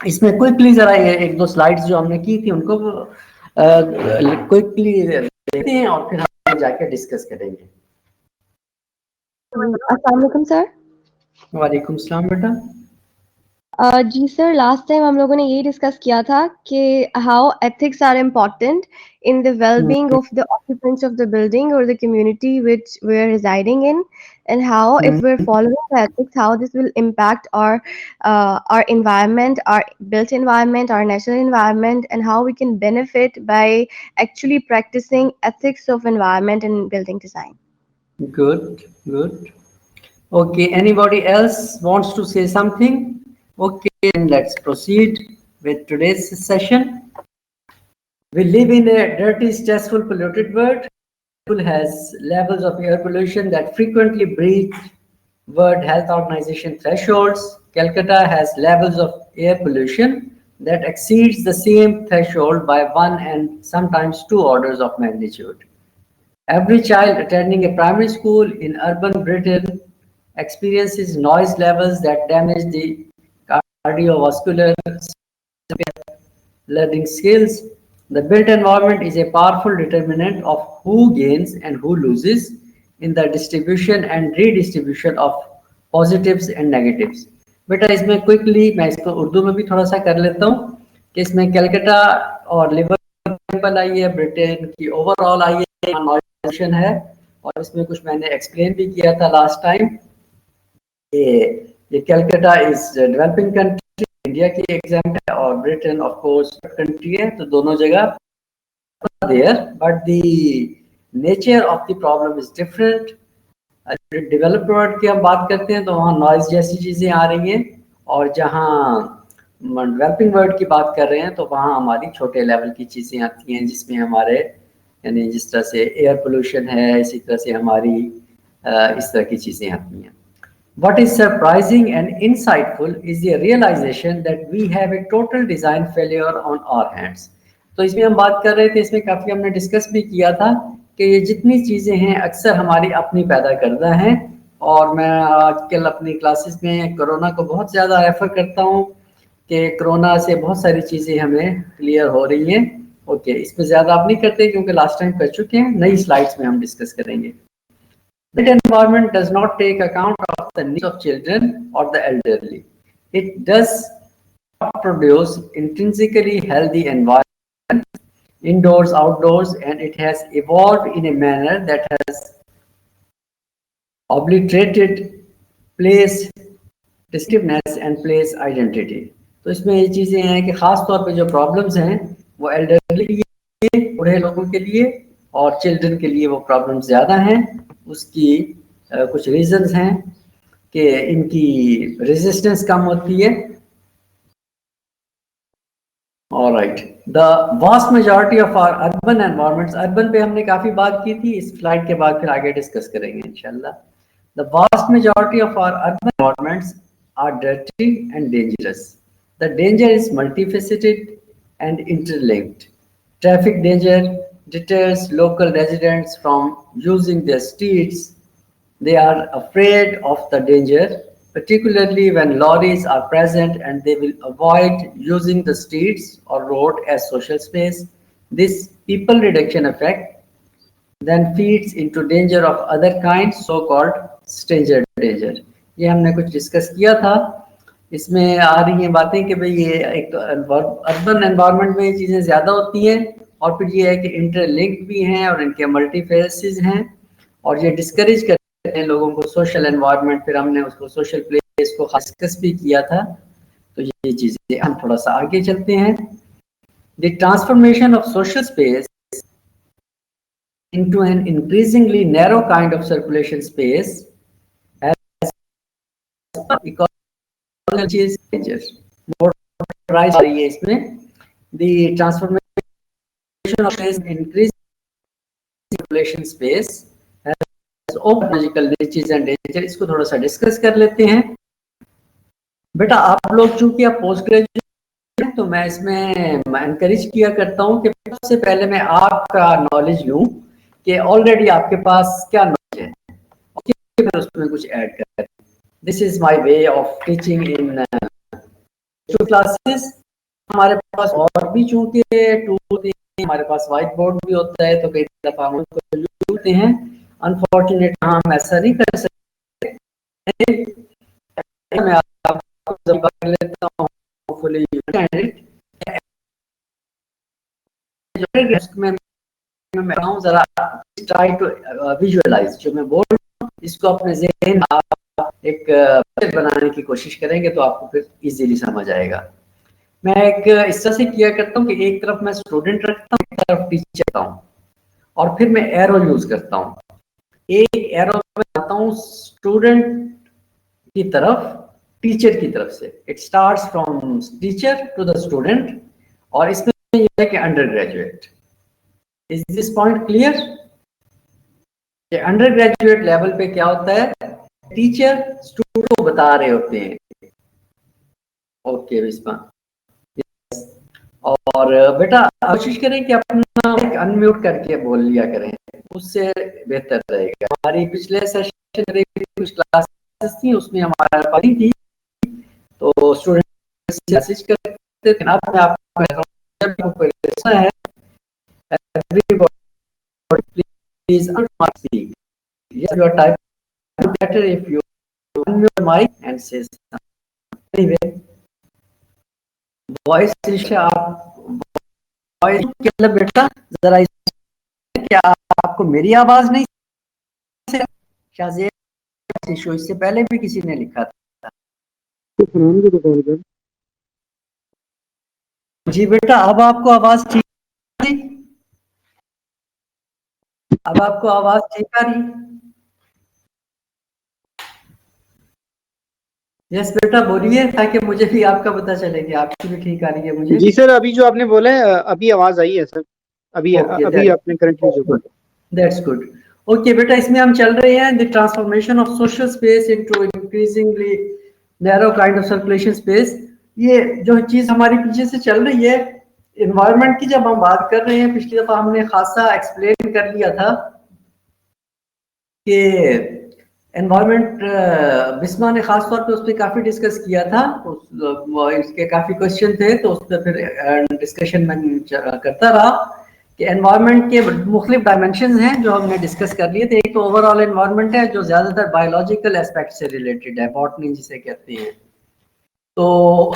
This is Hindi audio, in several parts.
इसमें क्विकली जरा ये एक दो स्लाइड्स जो हमने की थी उनको क्विकली देखते हैं और फिर हम जाके डिस्कस करेंगे। अस्सलाम वालेकुम सर। वालेकुम सलाम बेटा। जी सर, लास्ट टाइम हम लोगों ने यही डिस्कस किया था कि how ethics are important in the wellbeing of the occupants of the building और the community which we are residing in, and how if we're following the ethics, how this will impact our environment, our built environment, our natural environment, and how we can benefit by actually practicing ethics of environment and building design. Good, good. Okay, anybody else wants to say something? Okay, then let's proceed with today's session. We live in a dirty, stressful, polluted world. Has levels of air pollution that frequently breach World Health Organization thresholds. Calcutta has levels of air pollution that exceeds the same threshold by 1 and sometimes 2 orders of magnitude. Every child attending a primary school in urban Britain experiences noise levels that damage the cardiovascular learning skills. The built environment is a powerful determinant of who gains and who loses in the distribution and redistribution of positives and negatives. बेटा इसमें क्विकली मैं इसको उर्दू में भी थोड़ा सा कर लेता हूँ कि इसमें कलकत्ता और लिवरपूल आई है, ब्रिटेन की ओवरऑल आई है, नॉइज है, और इसमें कुछ मैंने एक्सप्लेन भी किया था लास्ट टाइम। ये Calcutta is developing country, India की एग्जाम है, और ब्रिटेन ऑफ कोर्स कंट्री है, तो दोनों जगह there, but the nature of the problem is different. Developed world की हम बात करते हैं तो वहाँ नॉइज जैसी चीजें आ रही हैं, और जहाँ डेवलपिंग वर्ल्ड की बात कर रहे हैं तो वहाँ हमारी छोटे लेवल की चीजें आती हैं, जिसमें हमारे यानी जिस तरह से एयर पोल्यूशन है, इसी तरह से हमारी इस तरह की चीजें आती हैं। What is surprising and insightful is the realization that we have a total design failure on our hands. तो इसमें हम बात कर रहे थे, इसमें काफ़ी हमने डिस्कस भी किया था कि ये जितनी चीज़ें हैं अक्सर हमारी अपनी पैदा करदा हैं, और मैं आजकल अपनी क्लासेस में कोरोना को बहुत ज़्यादा रेफर करता हूँ कि कोरोना से बहुत सारी चीज़ें हमें क्लियर हो रही हैं। ओके, इसमें ज़्यादा आप नहीं करते क्योंकि लास्ट टाइम कर चुके हैं, नई स्लाइड्स में हम डिस्कस करेंगे। Built environment does not take account of the needs of children or the elderly. It does not produce intrinsically healthy environment, indoors, outdoors, and it has evolved in a manner that has obliterated place distinctiveness and place identity. तो इसमें ये चीज़ें हैं कि ख़ास तौर पे जो प्रॉब्लम्स हैं वो एल्डरली के लिए, बूढ़े लोगों के लिए और चिल्ड्रन के लिए वो प्रॉब्लम्स ज़्यादा हैं। उसकी कुछ रीजंस हैं कि इनकी रेजिस्टेंस कम होती है। Alright, the vast majority of our urban environments, urban पे हमने काफ़ी बात की थी, इस स्लाइड के बाद फिर आगे डिस्कस करेंगे इंशाल्लाह। The vast majority of our urban environments are dirty and dangerous. The danger is multifaceted and interlinked. Traffic danger deters local residents from using their streets. They are afraid of the danger, particularly when lorries are present, and they will avoid using the streets or road as social space. This people reduction effect then feeds into danger of other kinds, so-called stranger danger. ये हमने कुछ डिस्कस किया था। इसमें आ रही हैं बातें कि भाई ये एक तो अर्बन एनवायरनमेंट में ये चीज़ें ज़्यादा होती हैं, और फिर ये है कि इंटरलिंक्ड भी हैं और इनके मल्टीफेसेस हैं, और ये डिस्करेज करते हैं लोगों को सोशल एनवायरनमेंट। फिर हमने उसको सोशल प्लेस को डिस्कस भी किया था। तो ये चीज़ें हम थोड़ा सा आगे चलते हैं। The transformation of social space into an increasingly narrow kind of circulation space as ecology is changes. Motorized है इसमें, the transformation of space increasing circulation space has ecological niches and danger. इसको थोड़ा सा डिस्कस कर लेते हैं। बेटा आप लोग चूंकि आप पोस्ट ग्रेजुएट हैं, तो मैं इसमें एनकरेज किया करता हूँ कि सबसे पहले मैं आपका नॉलेज लूँ कि ऑलरेडी आपके पास क्या नॉलेज है, फिर उसमें कुछ ऐड करें। This is my way of teaching in two classes हमारे पास और भी चूंकि टूल हमारे पास व्हाइट बोर्ड भी होता है तो कई दफा हम उसको यूज हैं। अनफॉर्चुनेट हम ऐसा नहीं कर सकते। मैं आपको कर लेता हूँ होपफुली यू कैन मैं जरा ट्राई टू विजुअलाइज जो मैं बोल रहा हूँ इसको अपने ज़हन में आप एक बनाने की कोशिश करेंगे तो आपको फिर इजीली समझ आएगा। मैं एक इस तरह से किया करता हूँ कि एक तरफ मैं स्टूडेंट रखता हूँ, एक तरफ टीचर रखता हूँ और फिर मैं एरो यूज करता हूँ। एक एरो में आता हूँ स्टूडेंट की तरफ, टीचर की तरफ से। It starts from teacher to the student और इसमें ये है कि undergraduate. Is this point clear? Undergraduate level पे क्या होता है, टीचर स्टूडेंट को बता रहे होते हैं। ओके विस्मा, और बेटा कोशिश करें कि अपना अनम्यूट करके बोल लिया करें, उससे बेहतर रहेगा। हमारी पिछले सेशन में कुछ क्लासेस थी उसमें हमारा पढ़ी थी तो स्टूडेंट मैसेज करते थे। अब मैं आपको कह रहा हूं ऐसा है, everybody please speak. Yes, you are typing better if you unmute your mic and say something. Anyway, voice आप वॉइस के मतलब बेटा जरा क्या आपको मेरी आवाज नहीं शायद इशू इससे पहले भी किसी ने लिखा था जी बेटा। अब आपको आवाज ठीक आ रही? अब आपको आवाज ठीक आ रही? यस बेटा बोलिए ताकि मुझे भी आपका पता चले कि आपकी भी ठीक आ रही है मुझे। जी सर, अभी जो आपने बोला है अभी आवाज आई है सर। अभी अभी आपने करंटली जो बोला। That's good. ओके बेटा, इसमें हम चल रहे हैं the transformation of social space into increasingly narrow kind of circulation space. ये जो चीज हमारी पीछे से चल रही है एनवायरनमेंट की, जब हम बात कर रहे हैं पिछली दफा हमने खासा एक्सप्लेन कर लिया था कि एनवायरनमेंट बिस्मा ने खास तौर पे उस पर काफी डिस्कस किया था। इसके काफी क्वेश्चन थे तो उस पर फिर डिस्कशन में करता रहा कि एनवायरनमेंट के मुख्तलिफ डायमेंशन हैं जो हमने डिस्कस कर लिए थे। एक तो ओवरऑल एनवायरनमेंट है जो ज्यादातर बायोलॉजिकल एस्पेक्ट से रिलेटेड है, बॉटनी जिसे कहते हैं। तो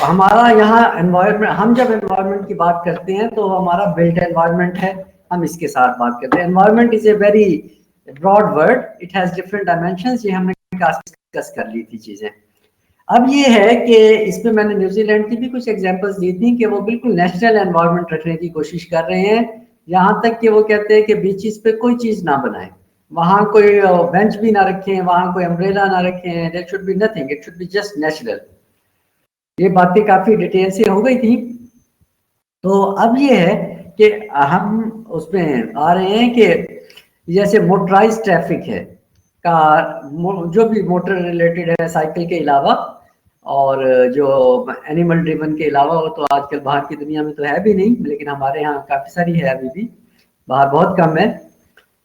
हमारा यहाँ एनवायरनमेंट, हम जब एनवायरनमेंट की बात करते हैं तो हमारा बिल्ट एनवायरनमेंट है, हम इसके साथ बात करते हैं। Environment is a very broad word, it has different dimensions, ये हमने डिस्कस कर ली थी चीजें। अब ये है कि इसमें मैंने न्यूजीलैंड की भी कुछ एग्जांपल्स दी थी कि वो बिल्कुल नेचुरल एनवायरनमेंट रखने की कोशिश कर रहे हैं, यहाँ तक कि वो कहते हैं कि बीचेस पे कोई चीज ना बनाए, वहां कोई बेंच भी ना रखें, वहां कोई अम्ब्रेला ना रखें, there should be nothing, it should be just natural. ये बातें काफी डिटेल से हो गई थी। तो अब ये है कि हम उसमें आ रहे हैं कि जैसे मोटराइज ट्रैफिक है, कार जो भी मोटर रिलेटेड है साइकिल के अलावा, और जो एनिमल ड्रिवन के अलावा, वो तो आजकल बाहर की दुनिया में तो है भी नहीं, लेकिन हमारे यहाँ काफी सारी है अभी भी, बाहर बहुत कम है।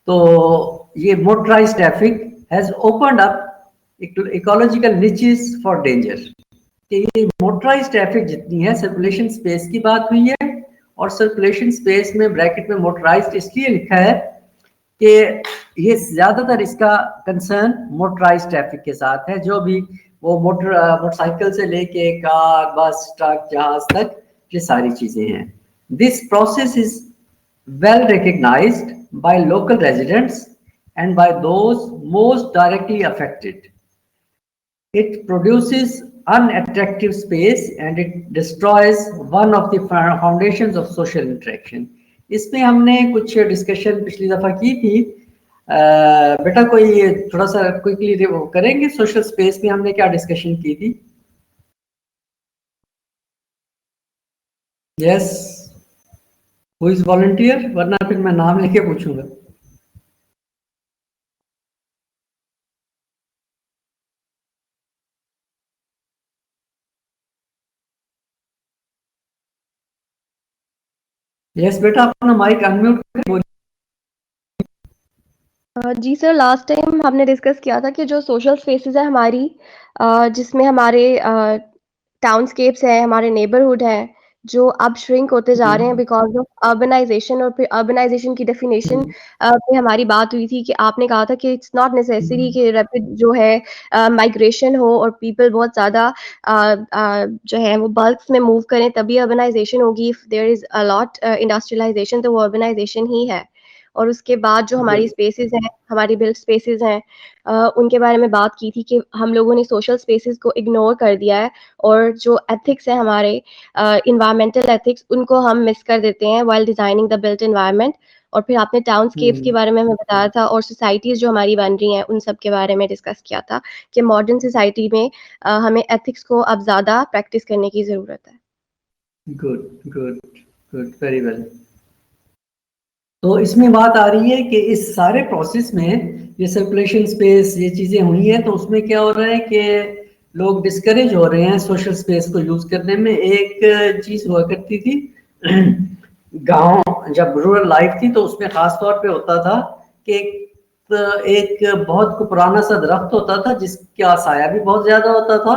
तो ये motorise traffic has opened up ecological niches for danger. कि ये मोटराइज ट्रैफिक जितनी है, सर्कुलेशन स्पेस की बात हुई है और सर्कुलेशन स्पेस में ब्रैकेट में मोटराइज्ड इसलिए लिखा है कि ये ज्यादातर इसका कंसर्न मोटराइज ट्रैफिक के साथ है, जो भी वो मोटरसाइकिल से लेके कार, बस, ट्रक, जहाज तक, ये सारी चीजें हैं। This process is well recognized by local residents and by those most directly affected. It produces unattractive space and it destroys one of the foundations of social interaction. इसमें हमने कुछ डिस्कशन पिछली दफा की थी। बेटा कोई थोड़ा सा क्विकली करेंगे, सोशल स्पेस में हमने क्या डिस्कशन की थी? यस, हु इज वॉलंटियर, वरना फिर मैं नाम लेके पूछूंगा। यस बेटा, अपना माइक अनम्यूट करके बोलिए। जी सर, लास्ट टाइम हमने डिस्कस किया था कि जो सोशल स्पेसेस है हमारी, जिसमें हमारे टाउनस्केप्स हैं, हमारे नेबरहुड हैं, जो अब श्रिंक होते जा रहे हैं बिकॉज़ ऑफ अर्बनाइज़ेशन। और फिर अर्बनाइज़ेशन की डेफिनेशन पे हमारी बात हुई थी कि आपने कहा था कि इट्स नॉट नेसेसरी कि रैपिड जो है माइग्रेशन हो और पीपल बहुत ज़्यादा जो है वो बल्क्स में मूव करें तभी अर्बनाइज़ेशन होगी। If there is a lot industrialisation तो वो अर्बनाइज़ेशन ही है। और उसके बाद जो हमारी स्पेसेस हैं, हमारी बिल्ट स्पेसेस हैं, उनके बारे में बात की थी कि हम लोगों ने सोशल स्पेसेस को इग्नोर कर दिया है और जो एथिक्स है हमारे इन्वायरमेंटल एथिक्स, उनको हम मिस कर देते हैं while designing the built environment. और फिर आपने टाउनस्केप्स के बारे में हमें बताया था और सोसाइटीज जो हमारी बन रही हैं उन सब के बारे में डिस्कस किया था कि मॉडर्न सोसाइटी में हमें एथिक्स को अब ज़्यादा प्रैक्टिस करने की ज़रूरत है। Good good good, very well. तो इसमें बात आ रही है कि इस सारे प्रोसेस में ये सर्कुलेशन स्पेस ये चीज़ें हुई हैं, तो उसमें क्या हो रहा है कि लोग डिस्करेज हो रहे हैं सोशल स्पेस को यूज़ करने में। एक चीज़ हुआ करती थी गांव जब रूरल लाइफ थी तो उसमें ख़ास तौर पे होता था कि एक बहुत पुराना सा दरख्त होता था जिसका साया भी बहुत ज़्यादा होता था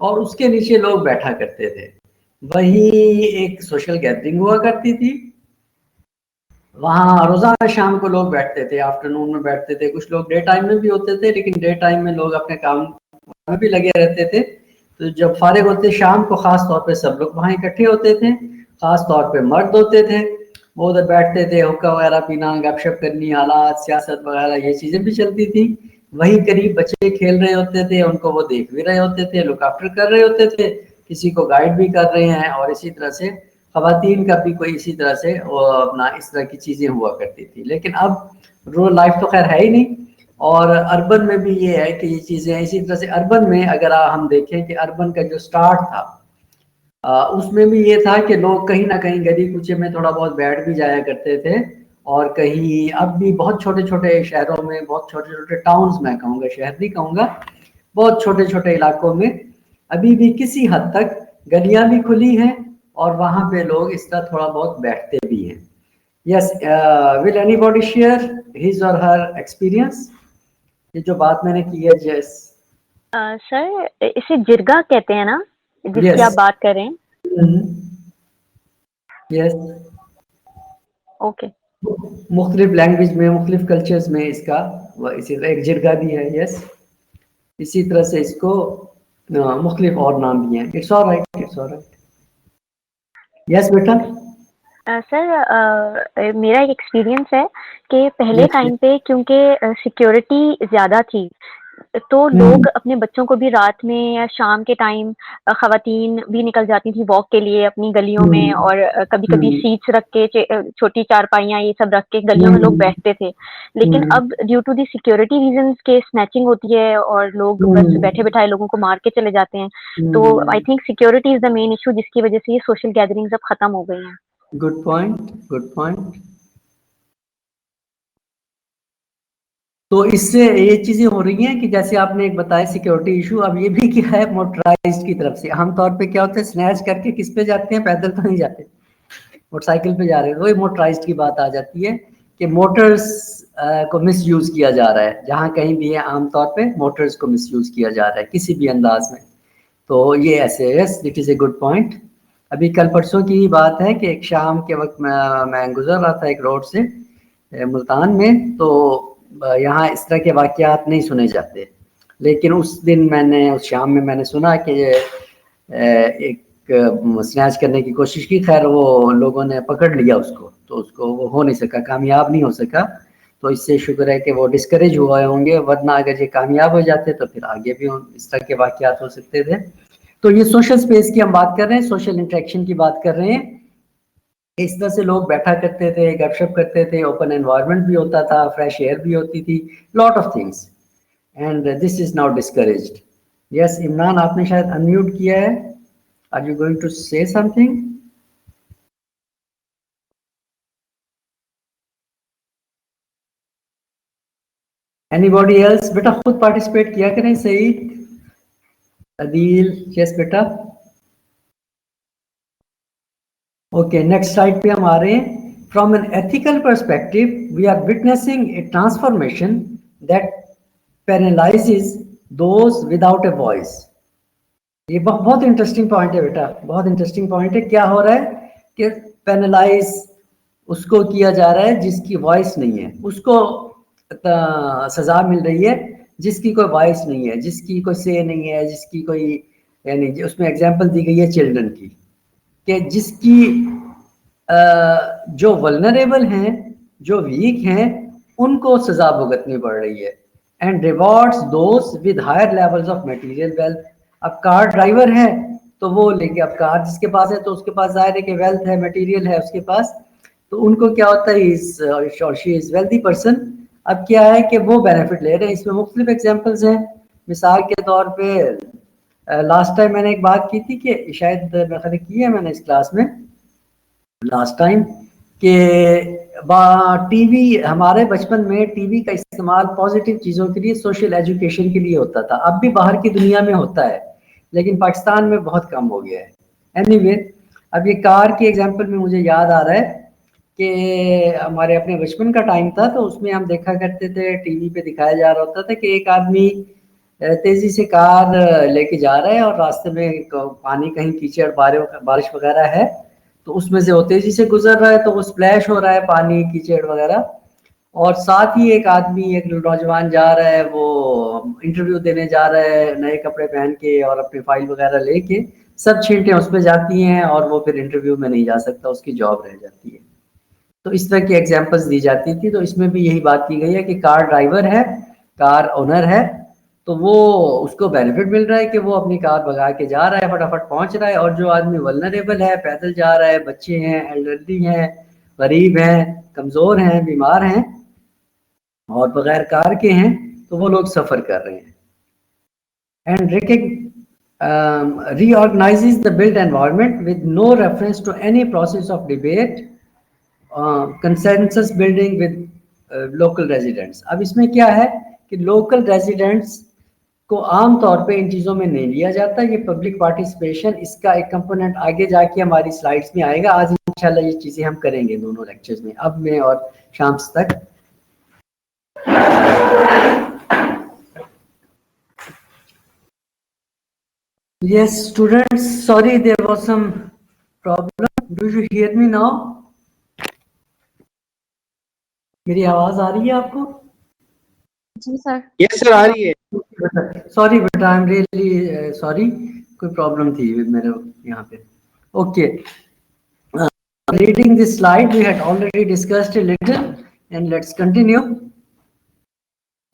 और उसके नीचे लोग बैठा करते थे। वही एक सोशल गैदरिंग हुआ करती थी। वहाँ रोजाना शाम को लोग बैठते थे, आफ्टरनून में बैठते थे। कुछ लोग डे टाइम में भी होते थे, लेकिन डे टाइम में लोग अपने काम में भी लगे रहते थे। तो जब फारिग होते शाम को खास तौर पे सब लोग वहाँ इकट्ठे होते थे। खास तौर पे मर्द होते थे, वो उधर बैठते थे, हुक्का वगैरह पीना, गपशप करनी, हालात सियासत वगैरह ये चीजें भी चलती थी। वहीं करीब बच्चे खेल रहे होते थे, उनको वो देख भी रहे होते थे, लुक आफ्टर कर रहे होते थे, किसी को गाइड भी कर रहे हैं। और इसी तरह से खवातीन का भी कोई इसी तरह से अपना इस तरह की चीजें हुआ करती थी। लेकिन अब रूरल लाइफ तो खैर है ही नहीं। और अर्बन में भी ये है कि ये चीजें इसी तरह से अर्बन में अगर हम देखें कि अर्बन का जो स्टार्ट था उसमें भी ये था कि लोग कहीं ना कहीं गली कूचे में थोड़ा बहुत बैठ भी जाया करते थे। और कहीं अब भी बहुत छोटे छोटे शहरों में, बहुत छोटे छोटे टाउन्स में कहूँगा, शहर नहीं कहूँगा, बहुत छोटे छोटे इलाकों में अभी भी किसी हद तक गलियां भी खुली हैं और वहां पे लोग इस तरह थोड़ा बहुत बैठते भी हैं। Yes, will anybody share his और हर एक्सपीरियंस? ये जो बात मैंने की है जैस सर इसे जिरगा कहते हैं ना, जिसकी आप बात कर रहे हैं? Yes, okay. मुख्तलिफ लैंग्वेज में, मुख्तलिफ कल्चर्स में इसका इसी तरह एक जिरगा भी है। यस, इसी तरह से इसको मुख्तलिफ और नाम भी हैं। It's alright, it's alright. Yes बेटा। सर मेरा एक एक्सपीरियंस है कि पहले टाइम पे क्योंकि सिक्योरिटी ज़्यादा थी तो लोग अपने बच्चों को भी रात में या शाम के टाइम खवातीन भी निकल जाती थी वॉक के लिए अपनी गलियों में, और कभी कभी सीट्स रख के छोटी चारपाइयाँ ये सब रख के गलियों में लोग बैठते थे। लेकिन अब due to the security reasons के स्नैचिंग होती है और लोग बस बैठे बैठाए लोगों को मार के चले जाते हैं। तो I think security is the main issue जिसकी वजह से ये सोशल गैदरिंग्स अब खत्म हो गई हैं। Good point, good point. तो इससे ये चीजें हो रही हैं कि जैसे आपने एक बताया सिक्योरिटी इशू, अब ये भी क्या है मोटराइज्ड की तरफ से। आमतौर पे क्या होता है, स्नैच करके किस पे जाते हैं, पैदल तो नहीं जाते, मोटरसाइकिल पे जा रहे हैं। तो ये मोटराइज्ड की बात आ जाती है कि मोटर्स को मिसयूज किया जा रहा है। जहाँ कहीं भी है आमतौर पे मोटर्स को मिसयूज किया जा रहा है किसी भी अंदाज में। तो ये ऐसे, yes, it is a good point. अभी कल परसों की ही बात है कि एक शाम के वक्त मैं गुजर रहा था एक रोड से मुल्तान में, तो यहाँ इस तरह के वाक़यात नहीं सुने जाते। लेकिन उस दिन मैंने, उस शाम में मैंने सुना कि एक स्नैच करने की कोशिश की। खैर वो लोगों ने पकड़ लिया उसको, तो उसको वो हो नहीं सका, कामयाब नहीं हो सका। तो इससे शुक्र है कि वो डिस्करेज हुए होंगे, वरना अगर ये कामयाब हो जाते तो फिर आगे भी इस तरह के वाक़यात हो सकते थे। तो ये सोशल स्पेस की हम बात कर रहे हैं, सोशल इंटरेक्शन की बात कर रहे हैं। इस तरह से लोग बैठा करते थे, गपशप करते थे, ओपन एनवायरनमेंट भी होता था, फ्रेश एयर भी होती थी, lot of things, and this is now discouraged. Yes Imran, आपने शायद अनम्यूट किया है। Are you going to say something? Anybody else? बेटा खुद पार्टिसिपेट किया करें। सईद, अदील, यस बेटा। ओके, नेक्स्ट स्लाइड पे हम आ रहे हैं। From an ethical perspective, we are witnessing a transformation that penalizes those without a voice. ये बहुत इंटरेस्टिंग पॉइंट है बेटा, बहुत इंटरेस्टिंग पॉइंट है। क्या हो रहा है कि पेनलाइज उसको किया जा रहा है जिसकी वॉइस नहीं है, उसको सजा मिल रही है जिसकी कोई वॉइस नहीं है, जिसकी कोई से नहीं है, जिसकी कोई, यानी उसमें एग्जांपल दी गई है चिल्ड्रन की, कि जिसकी जो वल्नरेबल हैं, जो वीक हैं, उनको सजा भुगतनी पड़ रही है। And rewards those with higher levels of material wealth. अब कार ड्राइवर है तो वो लेके, अब कार जिसके पास है तो उसके पास जाहिर है कि वेल्थ है, मटेरियल है उसके पास, तो उनको क्या होता है, is she is wealthy person. अब क्या है कि वो बेनिफिट ले रहे हैं। इसमें मुख्तलिफ एग्जांपल्स हैं। मिसाल के तौर पे लास्ट टाइम मैंने एक बात की थी कि शायद मैंने की है मैंने इस क्लास में लास्ट टाइम, कि टीवी, हमारे बचपन में टीवी का इस्तेमाल पॉजिटिव चीज़ों के लिए, सोशल एजुकेशन के लिए होता था। अब भी बाहर की दुनिया में होता है लेकिन पाकिस्तान में बहुत कम हो गया है। एनीवे, अब ये कार की एग्जांपल में मुझे याद आ रहा है कि हमारे अपने बचपन का टाइम था तो उसमें हम देखा करते थे, टीवी पे दिखाया जा रहा होता था कि एक आदमी तेजी से कार लेके जा रहा है और रास्ते में पानी, कहीं कीचड़, बारिश वगैरह है तो उसमें से वो तेजी से गुजर रहा है तो वो स्प्लैश हो रहा है पानी, कीचड़ वगैरह। और साथ ही एक आदमी, एक नौजवान जा रहा है, वो इंटरव्यू देने जा रहा है नए कपड़े पहन के और अपनी फाइल वगैरह लेके, सब छींटें उस पर जाती हैं और वो फिर इंटरव्यू में नहीं जा सकता, उसकी जॉब रह जाती है। तो इस तरह की एग्जांपल्स दी जाती थी। तो इसमें भी यही बात की गई है कि कार ड्राइवर है, कार ओनर है, तो वो, उसको बेनिफिट मिल रहा है कि वो अपनी कार भगा के जा रहा है, फटाफट पहुंच रहा है। और जो आदमी वल्नरेबल है, पैदल जा रहा है, बच्चे हैं, एल्डरली हैं, गरीब हैं, कमज़ोर हैं, बीमार हैं और बगैर कार के हैं, तो वो लोग सफ़र कर रहे हैं। And reorganizes the built environment with no reference to any process of debate, consensus building with local residents। अब इसमें क्या है कि लोकल रेजिडेंट्स को आम तौर पे इन चीज़ों में नहीं लिया जाता। ये पब्लिक पार्टिसिपेशन, इसका एक कंपोनेंट आगे जाके हमारी स्लाइड्स में आएगा। आज इंशाल्लाह ये चीज़ें हम करेंगे दोनों लेक्चर्स में, अब में और शाम तक। Yes, students, sorry there was some problem. Do you hear me now? मेरी आवाज आ रही है आपको? जी सर। यस सर, आ रही है। सॉरी बेटा, आई एम रियली सॉरी, कोई प्रॉब्लम थी मेरे यहाँ पे। Okay, reading this slide we had already discussed a little and let's continue.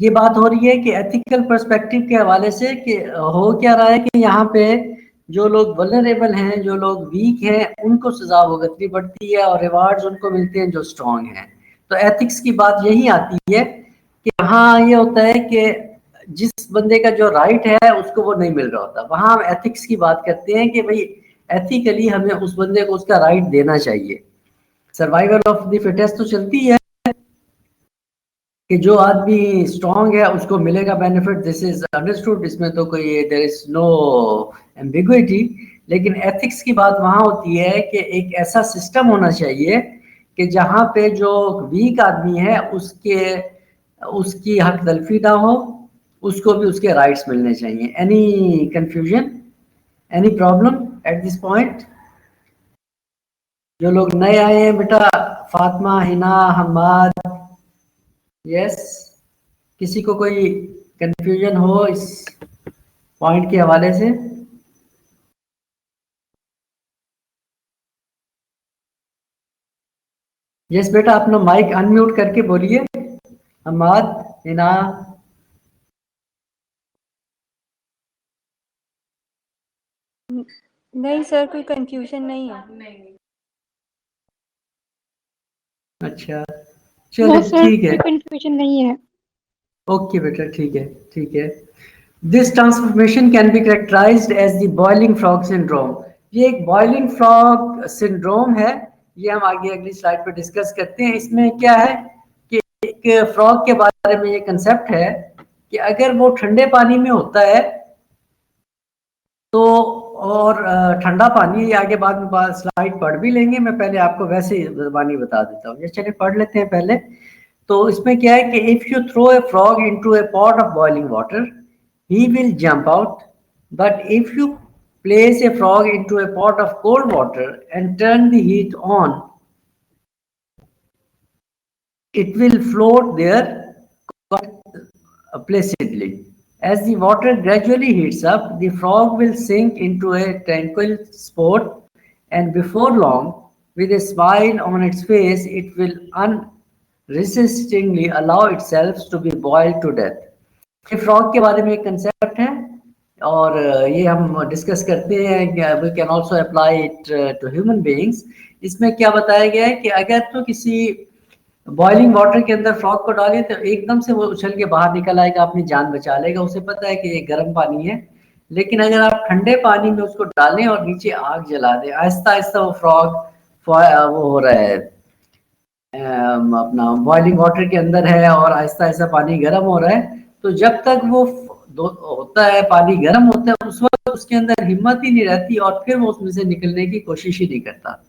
ये बात हो रही है कि एथिकल पर्सपेक्टिव के हवाले से कि हो क्या रहा है कि यहाँ पे जो लोग वल्नरेबल हैं, जो लोग वीक हैं, उनको सजा भुगतनी पड़ती है और रिवार्ड्स उनको मिलते हैं जो स्ट्रॉन्ग हैं। तो एथिक्स की बात यही आती है कि वहाँ ये होता है कि जिस बंदे का जो राइट है उसको वो नहीं मिल रहा होता। वहाँ हम एथिक्स की बात करते हैं कि भाई एथिकली हमें उस बंदे को उसका राइट देना चाहिए। सर्वाइवल ऑफ द फिटेस्ट तो चलती है कि जो आदमी स्ट्रॉन्ग है उसको मिलेगा बेनिफिट, दिस इज अंडरस्टूड, इसमें तो कोई देयर इज नो एम्बिग्विटी। लेकिन एथिक्स की बात वहाँ होती है कि एक ऐसा सिस्टम होना चाहिए कि जहाँ पे जो वीक आदमी है उसकी हक तलफी ना हो, उसको भी उसके राइट्स मिलने चाहिए। Any confusion, any problem at this point? जो लोग नए आए हैं बेटा, फातिमा, हिना, हम्माद, यस, किसी को कोई कंफ्यूजन हो इस पॉइंट के हवाले से? यस बेटा, अपना माइक अनम्यूट करके बोलिए। हम्माद, हिना। नहीं सर, कोई कंफ्यूजन नहीं है। अच्छा, चलो ठीक है, कंफ्यूजन नहीं है। ओके बेटा, ठीक है, ठीक है। This transformation can be characterised as the boiling frog syndrome. ये एक बॉइलिंग फ्रॉग सिंड्रोम है, ये हम आगे अगली स्लाइड पर डिस्कस करते हैं। इसमें क्या है कि एक फ्रॉग के बारे में ये कंसेप्ट है कि अगर वो ठंडे पानी में होता है तो, और ठंडा पानी, ये आगे बाद में स्लाइड पढ़ भी लेंगे, मैं पहले आपको वैसे ही ज़बानी बता देता हूँ। ये चलिए पढ़ लेते हैं पहले। तो इसमें क्या है कि if you throw a frog into a pot of boiling water he will jump out, but if you place a frog into a pot of cold water and turn the heat on, it will float there placidly. As the water gradually heats up, the frog will sink into a tranquil spot, and before long, with a smile on its face, it will unresistingly allow itself to be boiled to death. ये फ्रॉग के बारे में एक कंसेप्ट है और ये हम डिस्कस करते हैं, we can also apply it to human beings. इसमें क्या बताया गया है कि अगर तो किसी बॉइलिंग वाटर के अंदर फ्रॉग को डालें तो एकदम से वो उछल के बाहर निकल आएगा, अपनी जान बचा लेगा, उसे पता है कि ये गर्म पानी है। लेकिन अगर आप ठंडे पानी में उसको डालें और नीचे आग जला दें, आहिस्ता आहिस्ता वो फ्रॉग वो हो रहा है, अपना बॉइलिंग वाटर के अंदर है और आहिस्ता आहिस्ता पानी गर्म हो रहा है, तो जब तक वो होता है, पानी गर्म होता है, उस वक्त उसके अंदर हिम्मत ही नहीं रहती और फिर वो उसमें से निकलने की कोशिश ही नहीं करता।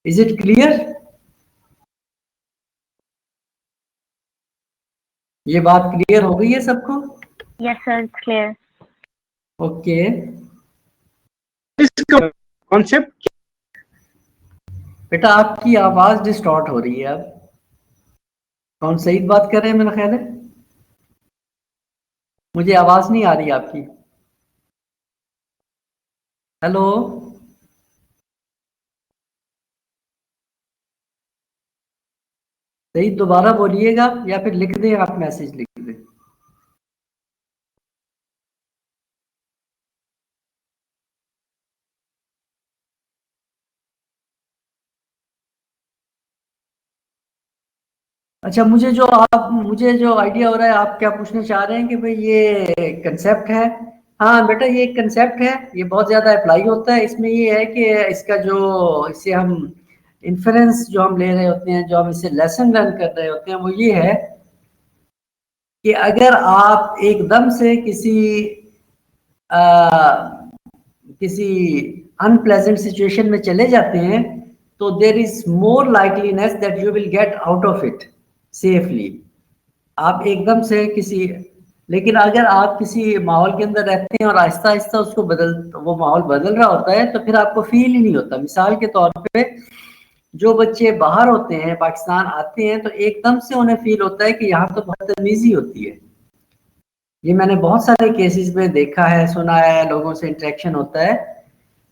Is it clear? ये बात क्लियर हो गई है सबको? Yes sir, clear. Okay, concept बेटा आपकी आवाज डिस्टॉर्ट हो रही है। अब कौन सही बात कर रहे हैं? मेरा ख्याल है मुझे आवाज नहीं आ रही आपकी। हेलो, सही दोबारा बोलिएगा या फिर लिख दें, आप मैसेज लिख दें। अच्छा, मुझे जो आइडिया हो रहा है, आप क्या पूछना चाह रहे हैं कि भाई ये कंसेप्ट है। हाँ बेटा, ये एक कंसेप्ट है, ये बहुत ज़्यादा अप्लाई होता है। इसमें ये है कि इसका इससे हम इन्फ्रेंस जो हम ले रहे होते हैं, जो हम इससे लेसन लर्न कर रहे होते हैं, वो ये है कि अगर आप एकदम से किसी अनप्लेजेंट सिचुएशन में चले जाते हैं, तो there is more likeliness that you will get out of it safely. आप एकदम से लेकिन अगर आप किसी माहौल के अंदर रहते हैं और आहिस्ता आहिस्ता वो माहौल बदल रहा होता है, तो फिर आपको फील ही नहीं होता। मिसाल के तौर पे जो बच्चे बाहर होते हैं, पाकिस्तान आते हैं, तो एकदम से उन्हें फील होता है कि यहाँ तो बदतमीजी होती है। ये मैंने बहुत सारे केसेस में देखा है, सुना है, लोगों से इंटरेक्शन होता है,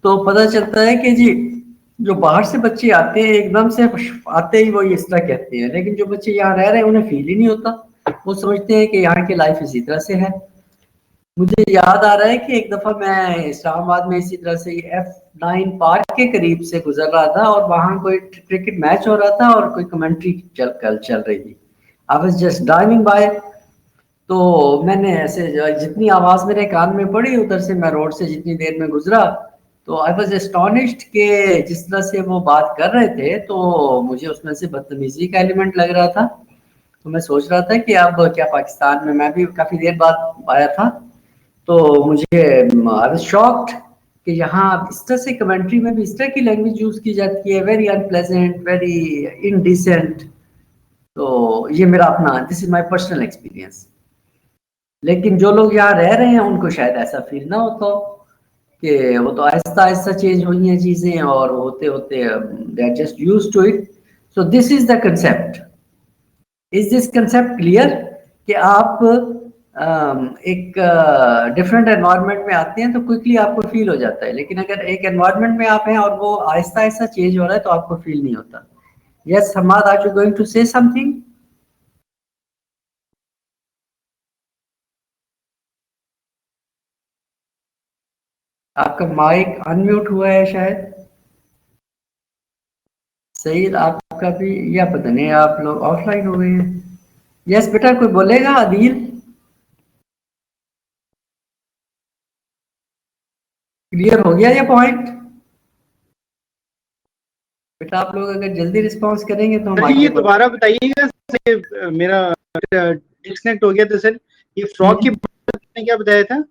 तो पता चलता है कि जी जो बाहर से बच्चे आते हैं, एकदम से आते ही वो इस तरह कहते हैं, लेकिन जो बच्चे यहाँ रह रहे हैं उन्हें फील ही नहीं होता। वो समझते हैं कि यहाँ की लाइफ इसी तरह से है। मुझे याद आ रहा है कि एक दफ़ा मैं इस्लामाबाद में इसी तरह से F9 पार्क के करीब से गुजर रहा था और वहाँ कोई क्रिकेट मैच हो रहा था और कोई कमेंट्री चल रही थी। I was just driving by, तो मैंने ऐसे जितनी आवाज़ मेरे कान में पड़ी, उधर से मैं रोड से जितनी देर में गुजरा, तो आई वाज एस्टॉनिश्ड कि जिस तरह से वो बात कर रहे थे, तो मुझे उसमें से बदतमीजी का एलिमेंट लग रहा था। तो मैं सोच रहा था कि अब क्या पाकिस्तान में, मैं भी काफ़ी देर बाद आया था, तो मुझे आई वाज शॉक्ड कि यहाँ इस तरह से कमेंट्री में भी इस तरह की लैंग्वेज यूज़ की जाती है, वेरी अनप्लेजेंट, वेरी इनडिसेंट। तो ये मेरा अपना, this is my personal experience. लेकिन जो लोग यहाँ रह रहे हैं उनको शायद ऐसा फील ना होता हो कि वो तो आहिस्ता आहिस्ता चेंज हुई हैं चीज़ें और होते होते they are just used to it. So this is the concept. Is this concept clear कि आप एक डिफरेंट एनवायरनमेंट में आते हैं तो क्विकली आपको फील हो जाता है, लेकिन अगर एक एनवायरनमेंट में आप हैं और वो आहिस्ता आहिस्ता चेंज हो रहा है तो आपको फील नहीं होता। Yes Hamad, are you going to say something? आपका माइक अनम्यूट हुआ है शायद। सही, आपका भी, या पता नहीं आप लोग ऑफलाइन हो गए हैं। यस बेटा, कोई बोलेगा? अदील, क्लियर हो गया ये पॉइंट? बेटा आप लोग अगर जल्दी रिस्पांस करेंगे तो हम ये दोबारा बताइएगा, मेरा डिस्कनेक्ट हो गया था सर। ये फ्रॉग के बारे में क्या बताया था?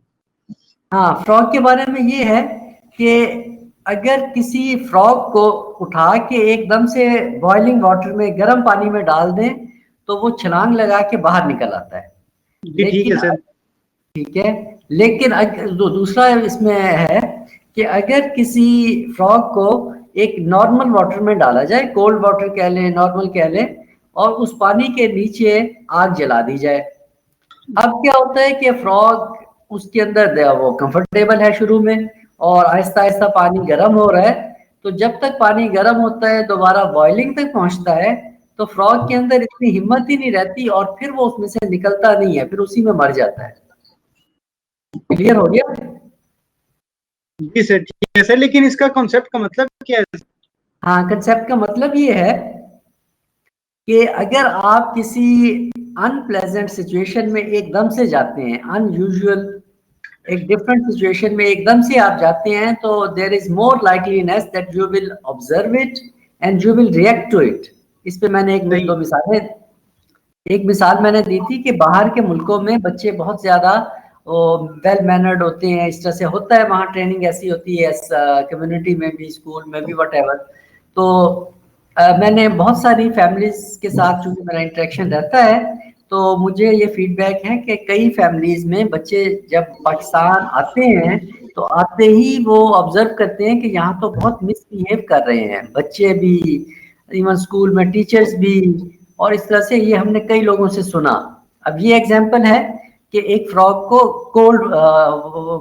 हाँ, फ्रॉग के बारे में ये है कि अगर किसी फ्रॉग को उठा के एकदम से बॉइलिंग वाटर में, गर्म पानी में डाल दें, तो वो छलांग लगा के बाहर निकल आता है। ठीक है सर। ठीक है, लेकिन दूसरा इसमें है कि अगर किसी फ्रॉग को एक नॉर्मल वाटर में डाला जाए, कोल्ड वाटर कह लें, नॉर्मल कह लें, और उस पानी के नीचे आग जला दी जाए, अब क्या होता है कि फ्रॉग उसके अंदर वो कंफर्टेबल है शुरू में, और आहिस्ता आहिस्ता पानी गर्म हो रहा है, तो जब तक पानी गर्म होता है दोबारा बॉइलिंग तक पहुंचता है, तो फ्रॉग के अंदर इतनी हिम्मत ही नहीं रहती और फिर वो उसमें से निकलता नहीं है, फिर उसी में मर जाता है। क्लियर हो गया? जी सर, ठीक है सर, लेकिन इसका कॉन्सेप्ट का मतलब क्या है? हाँ, कंसेप्ट का मतलब ये है कि अगर आप किसी अनप्लेजेंट सिचुएशन में एकदम से जाते हैं, अनयूजुअल एक डिफरेंट सिचुएशन में एकदम से आप जाते हैं, तो there is more likeliness that you will observe it and you will react to it. इस पे मैंने एक मिसाल मैंने दी थी कि बाहर के मुल्कों में बच्चे बहुत ज्यादा वेल मैनर्ड होते हैं, इस तरह से होता है, वहाँ ट्रेनिंग ऐसी होती है, कम्युनिटी में भी, स्कूल में भी, व्हाटएवर। तो मैंने बहुत सारी फैमिलीज के साथ चूंकि मेरा इंटरेक्शन रहता है, तो मुझे ये फीडबैक है कि कई फैमिलीज में बच्चे जब पाकिस्तान आते हैं तो आते ही वो ऑब्जर्व करते हैं कि यहाँ तो बहुत मिसबिहेव कर रहे हैं बच्चे भी, इवन स्कूल में टीचर्स भी, और इस तरह से ये हमने कई लोगों से सुना। अब ये एग्जाम्पल है कि एक फ्रॉग को कोल्ड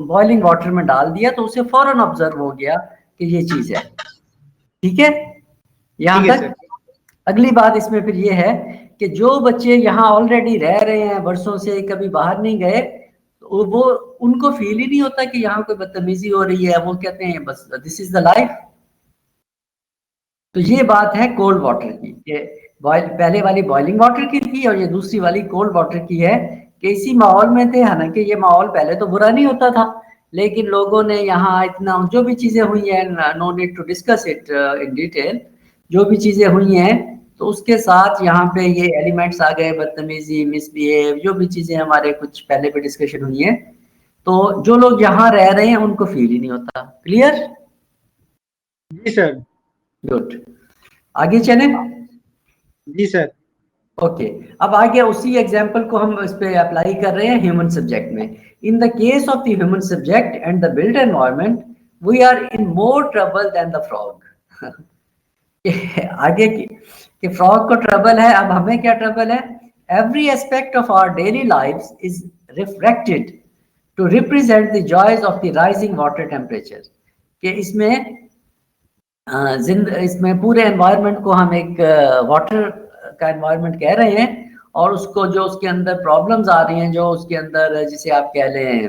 बॉइलिंग वाटर में डाल दिया तो उसे फौरन ऑब्जर्व हो गया कि ये चीज है। ठीक है, यहाँ तक। अगली बात इसमें फिर ये है कि जो बच्चे यहाँ ऑलरेडी रह रहे हैं वर्षों से, कभी बाहर नहीं गए, तो वो उनको फील ही नहीं होता कि यहाँ कोई बदतमीजी हो रही है, वो कहते हैं बस दिस इज द लाइफ। तो ये बात है कोल्ड वाटर की, पहले वाली बॉइलिंग वाटर की थी और ये दूसरी वाली कोल्ड वाटर की है कि इसी माहौल में थे। हालांकि ये माहौल पहले तो बुरा नहीं होता था, लेकिन लोगों ने यहाँ इतना जो भी चीजें हुई हैं, no need to discuss it in detail, जो भी चीजें हुई हैं, तो उसके साथ यहाँ पे ये एलिमेंट्स आ गए, बदतमीजी, मिसबिहेव, जो भी चीजें हमारे कुछ पहले पे डिस्कशन हुई है, तो जो लोग यहाँ रह रहे हैं उनको फील ही नहीं होता। क्लियर? जी सर। गुड, आगे चलें। जी सर। ओके, अब आगे उसी एग्जांपल को हम इस पे अप्लाई कर रहे हैं ह्यूमन सब्जेक्ट में। In the case of the human subject and the built environment we are in more trouble than the frog. आगे कि फ्रॉग को ट्रबल है, अब हमें क्या ट्रबल है? Every aspect of our daily lives is reflected to represent the joys of the rising water temperature. कि इसमें पूरे एनवायरनमेंट को हम एक वाटर का एनवायरनमेंट कह रहे हैं, और उसको जो उसके अंदर प्रॉब्लम्स आ रही हैं, जो उसके अंदर जिसे आप कह लें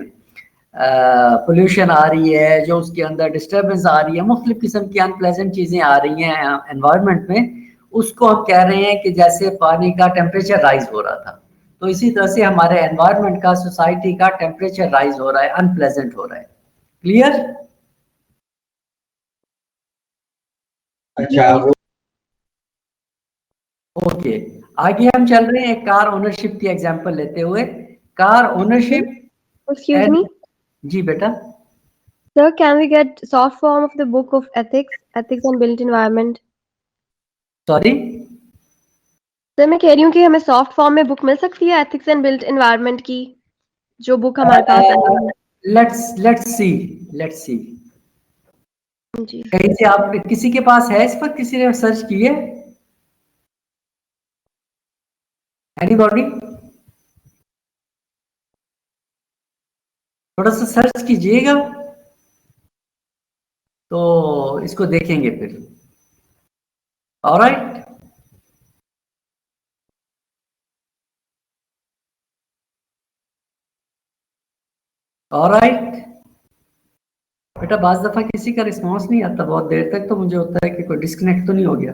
पोल्यूशन आ रही है, जो उसके अंदर डिस्टर्बेंस आ रही है, मुख्तलिफ किस्म की अनप्लेजेंट चीज़ें आ रही हैं एनवायरनमेंट में, उसको हम कह रहे हैं कि जैसे पानी का टेम्परेचर राइज हो रहा था, तो इसी तरह से हमारे एनवायरनमेंट का, सोसाइटी का टेम्परेचर राइज हो रहा है, अनप्लेजेंट हो रहा है। क्लियर? अच्छा, ओके, आगे हम चल रहे हैं एक कार ओनरशिप की एग्जांपल लेते हुए। Car ownership. Excuse me, जी बेटा। sir, can we get soft form of the book of ethics and built environment? Sorry, sir मैं कह रही हूँ कि हमें सॉफ्ट फॉर्म में बुक मिल सकती है एथिक्स एंड बिल्ट एनवायरनमेंट की, जो बुक हमारे पास है। लेट्स सी जी कहीं से आप किसी के पास है, इस पर किसी ने सर्च की है? एनीबॉडी? थोड़ा सा सर्च कीजिएगा तो इसको देखेंगे फिर। ऑलराइट, ऑलराइट बेटा, बाज दफा किसी का रिस्पॉन्स नहीं आता बहुत देर तक, तो मुझे होता है कि कोई डिस्कनेक्ट तो नहीं हो गया।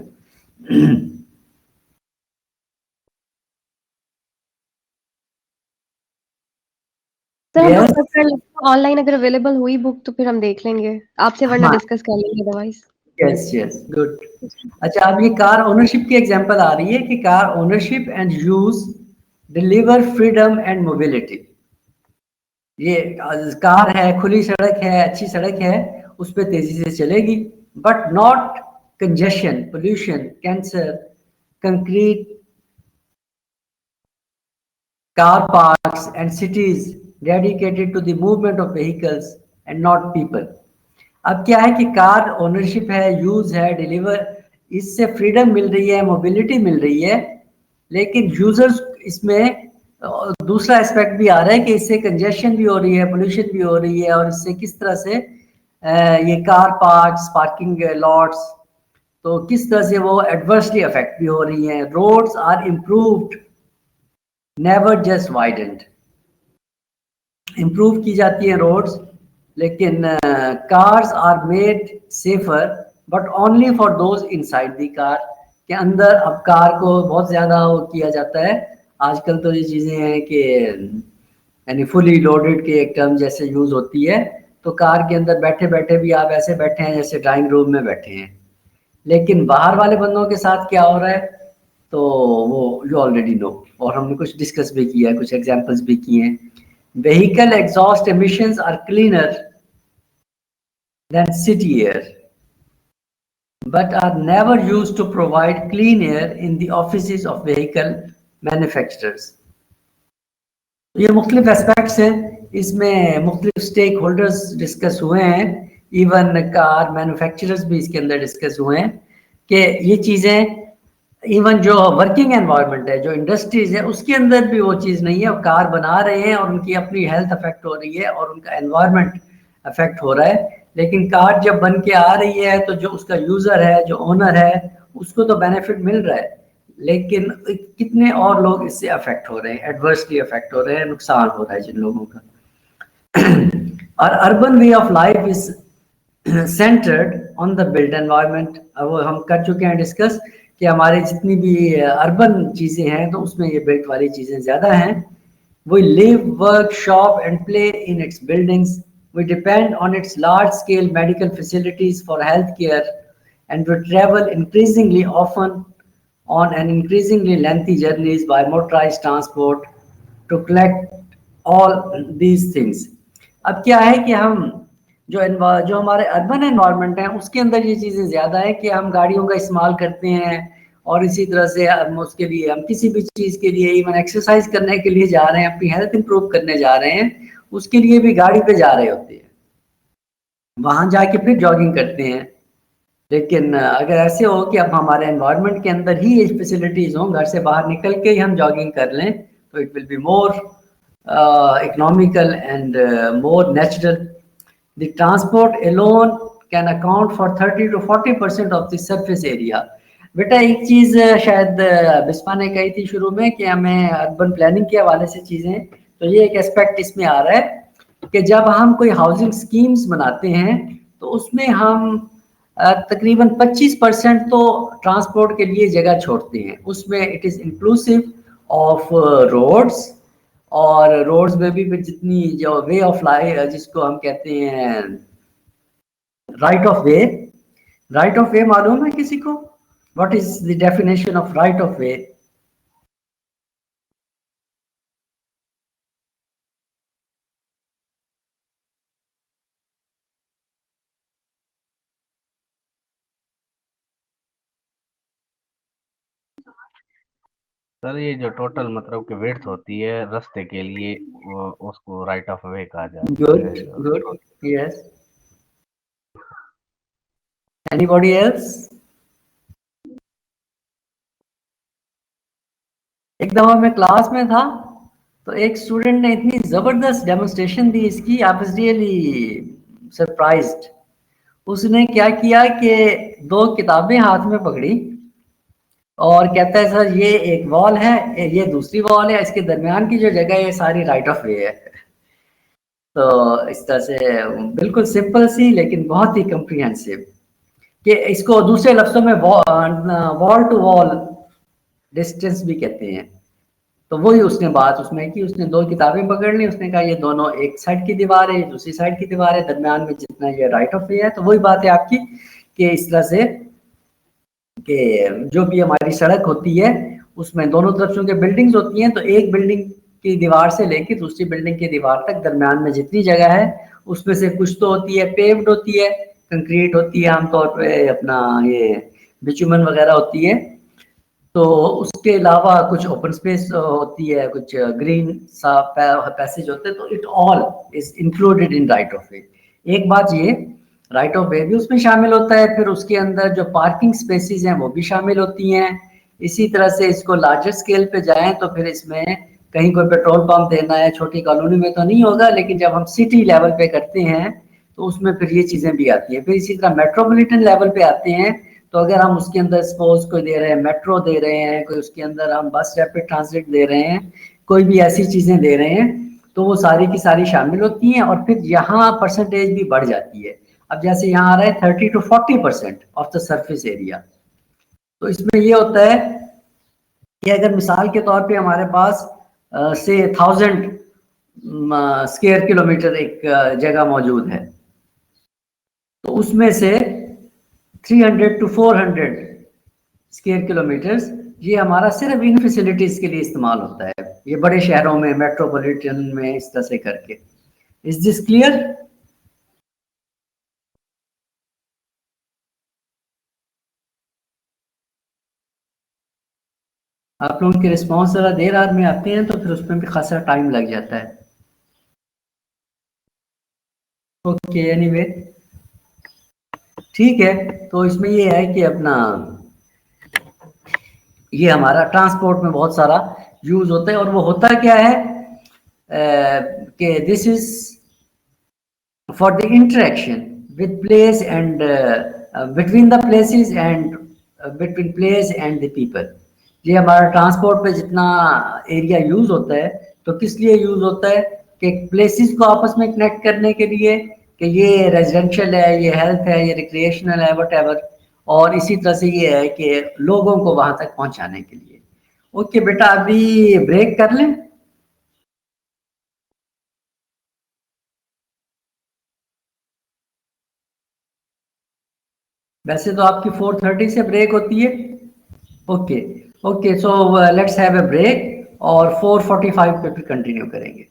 सर हम डिस्कस कर लेंगे ऑनलाइन, अगर अवेलेबल हुई बुक तो फिर हम देख लेंगे आपसे, वरना हाँ, डिस्कस कर लेंगे अदरवाइज। Yes good. अच्छा, अब ये कार ओनरशिप की एग्जांपल आ रही है कि car ownership and use deliver freedom and mobility. ये कार है, खुली सड़क है, अच्छी सड़क है, उस पर तेजी से चलेगी, but not congestion, pollution, cancer, concrete, car parks and cities dedicated to the movement of vehicles and not people. अब क्या है कि कार ओनरशिप है, यूज है, डिलीवर, इससे फ्रीडम मिल रही है, मोबिलिटी मिल रही है, लेकिन यूजर्स इसमें दूसरा एस्पेक्ट भी आ रहा है कि इससे कंजेशन भी हो रही है, पोल्यूशन भी हो रही है, और इससे किस तरह से ये कार पार्क्स, पार्किंग लॉट्स, तो किस तरह से वो एडवर्सली अफेक्ट भी हो रही हैं। Roads are improved, never just widened. Improve की जाती हैं रोड्स, लेकिन cars are made safer but only for those inside the car, के अंदर अब कार को बहुत ज़्यादा वो किया जाता है। आजकल तो ये चीज़ें हैं कि यानी फुली लोडेड के एक टर्म जैसे यूज़ होती है, तो कार के अंदर बैठे बैठे भी आप ऐसे बैठे हैं जैसे ड्राइंग रूम में बैठे हैं, लेकिन बाहर वाले बंदों के साथ क्या हो रहा है तो वो यू ऑलरेडी नो, और हमने कुछ डिस्कस भी किया है, कुछ एग्जांपल्स भी किए हैं। Vehicle exhaust emissions are cleaner than city air, but are never used to provide clean air in the offices of vehicle manufacturers. ये मुख्तलिफ एस्पेक्ट्स हैं, इसमें मुख्तलिफ स्टेक होल्डर्स डिस्कस हुए हैं, इवन कार मैन्युफैक्चरर्स भी इसके अंदर डिस्कस हुए हैं कि ये चीज़ें, इवन जो वर्किंग एनवायरनमेंट है, जो इंडस्ट्रीज है, उसके अंदर भी वो चीज़ नहीं है। और कार बना रहे हैं और उनकी अपनी हेल्थ अफेक्ट हो रही है और उनका एनवायरनमेंट अफेक्ट हो रहा है, लेकिन कार जब बन के आ रही है तो जो उसका यूज़र है, जो ओनर है, उसको तो बेनिफिट मिल रहा है, लेकिन कितने और लोग इससे अफेक्ट हो रहे हैं, एडवर्सली अफेक्ट हो रहे हैं, नुकसान हो रहा है जिन लोगों का। और urban way of life is centred on the built environment. अब वो हम कर चुके हैं डिस्कस कि हमारे जितनी भी अर्बन चीज़ें हैं तो उसमें ये बिल्ट वाली चीज़ें ज़्यादा हैं। We live, work, shop and play in its buildings, we depend on its large scale medical facilities for health care, and we travel increasingly often on an increasingly lengthy journeys by motorized transport to collect all these things। अब क्या है कि हम जो हमारे अर्बन एनवायरनमेंट है उसके अंदर ये चीज़ें ज़्यादा है कि हम गाड़ियों का इस्तेमाल करते हैं, और इसी तरह से हम उसके लिए, हम किसी भी चीज़ के लिए, इवन एक्सरसाइज करने के लिए जा रहे हैं, अपनी हेल्थ इंप्रूव करने जा रहे हैं, उसके लिए भी गाड़ी पे जा रहे होते हैं, वहाँ जाके फिर जॉगिंग करते हैं। लेकिन अगर ऐसे हो कि अब हमारे एनवायरनमेंट के अंदर ही ये फैसिलिटीज़ हों, घर से बाहर निकल के ही हम जॉगिंग कर लें, तो it will be more economical and more natural. The transport alone can account for 30 to 40% of the surface area. बेटा एक चीज़ शायद बिस्मा ने कही थी शुरू में कि हमें अर्बन प्लानिंग के हवाले से चीज़ें, तो ये एक एस्पेक्ट इसमें आ रहा है कि जब हम कोई हाउसिंग स्कीम्स बनाते हैं तो उसमें हम तकरीबन 25% तो ट्रांसपोर्ट के लिए जगह छोड़ते हैं, उसमें it is inclusive of roads, और रोड्स में भी जितनी जो वे ऑफ लाइफ जिसको हम कहते हैं right of way. Right of वे मालूम है किसी को? What is the definition of right of way? Sir ये जो टोटल मतलब की विड्थ होती है रास्ते के लिए, उसको राइट ऑफ वे कहा जाता गुड है। Good, yes. Anybody else? एक दफा मैं क्लास में था तो एक स्टूडेंट ने इतनी जबरदस्त डेमोन्स्ट्रेशन दी इसकी, आई वाज रियली सरप्राइज्ड। उसने क्या किया कि 2 किताबें हाथ में पकड़ी और कहता है सर ये एक वॉल है, ये दूसरी वॉल है, इसके दरमियान की जो जगह है ये सारी राइट ऑफ वे है। तो इस तरह से बिल्कुल सिंपल सी लेकिन बहुत ही कम्प्रीहेंसिव, कि इसको दूसरे लफ्जों में वॉल टू वॉल डिस्टेंस भी कहते हैं। तो वही उसने बात उसमें की, उसने 2 किताबें पकड़ ली, उसने कहा ये दोनों एक साइड की दीवार है, दूसरी साइड की दीवार है, दरमियान में जितना ये राइट ऑफ वे है। तो वही बात है आपकी कि इस तरह से कि जो भी हमारी सड़क होती है उसमें दोनों तरफ चूंकि बिल्डिंग्स होती हैं, तो एक बिल्डिंग की दीवार से लेकर दूसरी बिल्डिंग की दीवार तक दरमियान में जितनी जगह है उसमें से कुछ तो होती है पेव्ड होती है, कंक्रीट होती है आमतौर पे, अपना ये बिचुमन वगैरह होती है, तो उसके अलावा कुछ ओपन स्पेस होती है, कुछ ग्रीन सा पैसेज होते हैं, तो it all is included in right of वे। एक बात ये, राइट ऑफ वे भी उसमें शामिल होता है, फिर उसके अंदर जो पार्किंग स्पेसिस हैं वो भी शामिल होती हैं। इसी तरह से इसको लार्जर स्केल पे जाएं तो फिर इसमें कहीं कोई पेट्रोल पंप देना है, छोटी कॉलोनी में तो नहीं होगा, लेकिन जब हम सिटी लेवल पे करते हैं तो उसमें फिर ये चीज़ें भी आती हैं। फिर इसी तरह मेट्रोपॉलिटन लेवल पे आते हैं, तो अगर हम उसके अंदर सपोज कोई दे रहे हैं, मेट्रो दे रहे हैं, कोई उसके अंदर हम बस रैपिड ट्रांजिट दे रहे हैं, कोई भी ऐसी चीज़ें दे रहे हैं, तो वो सारी की सारी शामिल होती हैं। और फिर यहाँ परसेंटेज भी बढ़ जाती है। अब जैसे यहाँ आ रहा है 30 to 40% of the surface area. तो इसमें ये होता है कि अगर मिसाल के तौर पे हमारे पास से 1000 स्क्वायर किलोमीटर एक जगह मौजूद है, तो उसमें से 300 to 400 स्क्वायर किलोमीटर्स ये हमारा सिर्फ इन फैसिलिटीज के लिए इस्तेमाल होता है, ये बड़े शहरों में, मेट्रोपॉलिटन में, इस तरह से करके। Is this clear? आप लोगों के रिस्पॉन्स ज़रा देर रात में आते हैं तो फिर उसमें भी खासा टाइम लग जाता है। ओके, एनीवे ठीक है। तो इसमें ये है कि अपना ये हमारा ट्रांसपोर्ट में बहुत सारा यूज होता है, और वो होता क्या है कि this is for the interaction with place and between the places and between place and the people. ये हमारा ट्रांसपोर्ट पे जितना एरिया यूज होता है, तो किस लिए यूज होता है कि प्लेसेस को आपस में कनेक्ट करने के लिए, कि ये रेजिडेंशियल है, ये हेल्थ है, ये रिक्रिएशनल है, व्हाटएवर, और इसी तरह से ये है कि लोगों को वहां तक पहुंचाने के लिए। ओके बेटा, अभी ब्रेक कर लें। वैसे तो आपकी 4:30 से ब्रेक होती है। Okay okay, so let's have a break और 4:45 पे फिर कंटिन्यू करेंगे।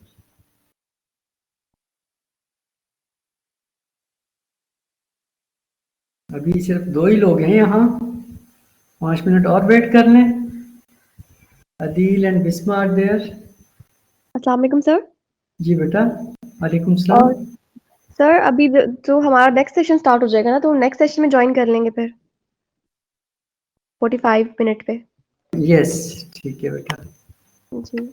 अभी सिर्फ 2 ही लोग हैं यहाँ, 5 मिनट और वेट कर लें। Adeel and Bisma are there. अस्सलाम वालेकुम सर। जी बेटा, वालेकुम सलाम। और सर अभी तो हमारा नेक्स्ट सेशन स्टार्ट हो जाएगा ना, तो नेक्स्ट सेशन में ज्वाइन कर लेंगे फिर 45 मिनट पे। यस ठीक है बेटा। जी।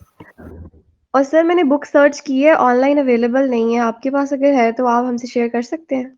और सर मैंने बुक सर्च की है, ऑनलाइन अवेलेबल नहीं है, आपके पास अगर है तो आप हमसे शेयर कर सकते हैं।